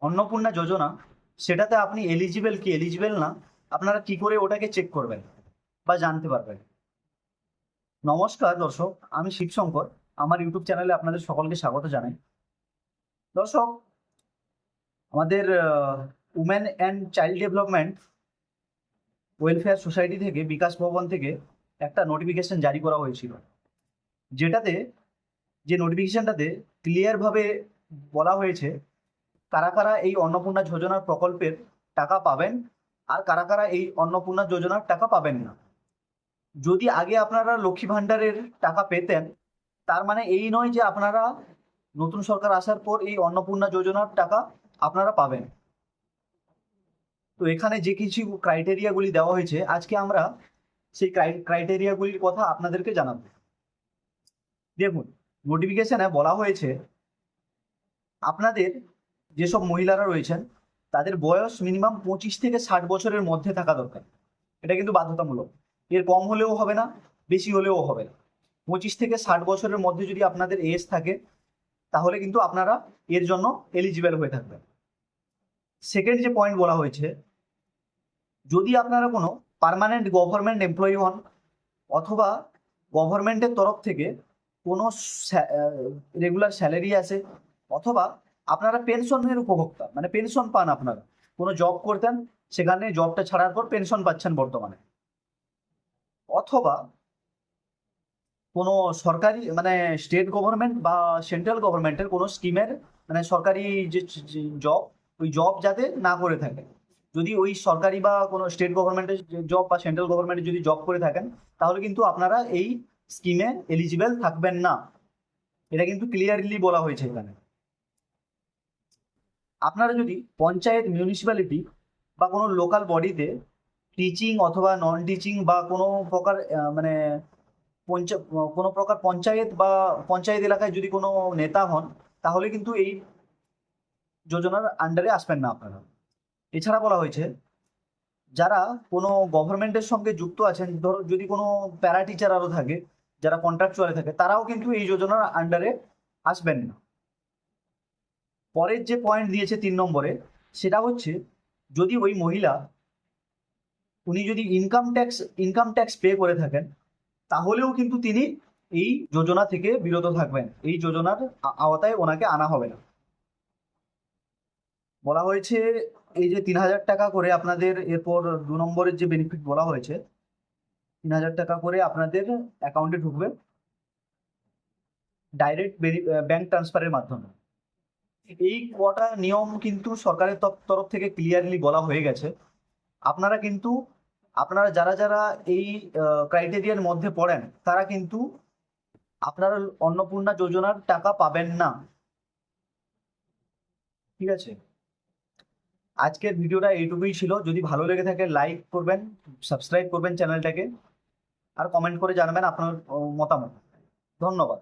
অন্নপূর্ণা যোজনা, সেটাতে আপনি এলিজিবল কি এলিজিবল না, আপনারা কি করে ওটাকে চেক করবেন বা জানতে পারবেন? নমস্কার দর্শক, আমি শিবশঙ্কর। আমার ইউটিউব চ্যানেলে আপনাদের সকলকে স্বাগত জানাই। দর্শক, আমাদের women and child development welfare society থেকে, বিকাশ ভবন থেকে একটা নোটিফিকেশন জারি করা হয়েছিল, যেটাতে যে নোটিফিকেশনটাতে ক্লিয়ারভাবে বলা হয়েছে কারা কারা এই অন্নপূর্ণা যোজনার প্রকল্পের টাকা পাবেন আর কারা কারা এই অন্নপূর্ণা যোজনার টাকা পাবেন না। যদি আগে আপনারা লক্ষ্মী ভাণ্ডারের টাকা পেতেন, তার মানে এই নয় যে আপনারা নতুন সরকার আসার পর এই অন্নপূর্ণা যোজনার টাকা আপনারা পাবেন। তো এখানে যে কিছু ক্রাইটেরিয়াগুলি দেওয়া হয়েছে, আজকে আমরা সেই ক্রাইটেরিয়াগুলির কথা আপনাদেরকে জানাবো। দেখুন, নোটিফিকেশনে বলা হয়েছে আপনাদের যেসব মহিলারা রয়েছেন তাদের বয়স মিনিমাম 25 থেকে 60 বছরের মধ্যে থাকা দরকার। এটা কিন্তু বাধ্যতামূলক, এর কম হলেও হবে না, বেশি হলেও হবে না। 25 থেকে 60 বছরের মধ্যে যদি আপনাদের এজ থাকে, তাহলে কিন্তু আপনারা এর জন্য এলিজিবল হয়ে থাকবেন। সেকেন্ড যে পয়েন্ট বলা হয়েছে, যদি আপনারা কোনো পার্মানেন্ট গভর্নমেন্ট এমপ্লয়ি হন অথবা গভর্নমেন্টের তরফ থেকে কোনো রেগুলার স্যালারি আছে, অথবা আপনারা পেনশনের উপভোক্তা, মানে পেনশন পান, আপনারা কোনো জব করতেন, সেখানে জবটা ছাড়ার পর পেনশন পাচ্ছেন বর্তমানে, অথবা কোনো সরকারি মানে স্টেট গভর্নমেন্ট বা সেন্ট্রাল গভর্নমেন্টের কোনো স্কিমের মানে সরকারি যে জব, ওই জব যাতে না করে থাকে। যদি ওই সরকারি বা কোনো স্টেট গভর্নমেন্টের জব বা সেন্ট্রাল গভর্নমেন্টের যদি জব করে থাকেন, তাহলে কিন্তু আপনারা এই স্কিমে এলিজিবল থাকবেন না। এটা কিন্তু ক্লিয়ারলি বলা হয়েছে এখানে। আপনারা যদি পঞ্চায়েত, মিউনিসিপ্যালিটি বা কোনো লোকাল বডিতে টিচিং অথবা নন টিচিং বা কোনো প্রকার মানে কোনো প্রকার পঞ্চায়েত বা পঞ্চায়েত এলাকায় যদি কোনো নেতা হন, তাহলে কিন্তু এই যোজনার আন্ডারে আসবেন না আপনারা। এছাড়া বলা হয়েছে যারা কোনো গভর্নমেন্টের সঙ্গে যুক্ত আছেন, ধরো যদি কোনো প্যারা টিচার আরও থাকে, যারা কন্ট্রাকচুয়ালে থাকে, তারাও কিন্তু এই যোজনার আন্ডারে আসবেন না। পরের যে পয়েন্ট দিয়েছে 3 নম্বরে, সেটা হচ্ছে যদি ওই মহিলা উনি যদি ইনকাম ট্যাক্স পে করে থাকেন, তাহলেও কিন্তু তিনি এই যোজনা থেকে বিরত থাকবেন, এই যোজনার আওতায় ওনাকে আনা হবে না। বলা হয়েছে এই যে 3,000 টাকা করে আপনাদের, এরপর 2 নম্বরের যে বেনিফিট বলা হয়েছে, 3,000 টাকা করে আপনাদের অ্যাকাউন্টে ঢুকবে ডাইরেক্ট ব্যাংক ট্রান্সফারের মাধ্যমে। এই কটা নিয়ম কিন্তু সরকারের তরফ থেকে ক্লিয়ারলি বলা হয়ে গেছে। আপনারা কিন্তু আপনারা যারা যারা এই ক্রাইটেরিয়ার মধ্যে পড়েন, তারা কিন্তু আপনারা অন্নপূর্ণা যোজনার টাকা পাবেন না। ঠিক আছে, আজকের ভিডিওটা এইটুকুই ছিল। যদি ভালো লেগে থাকে লাইক করবেন, সাবস্ক্রাইব করবেন চ্যানেলটাকে, আর কমেন্ট করে জানাবেন আপনার মতামত। ধন্যবাদ।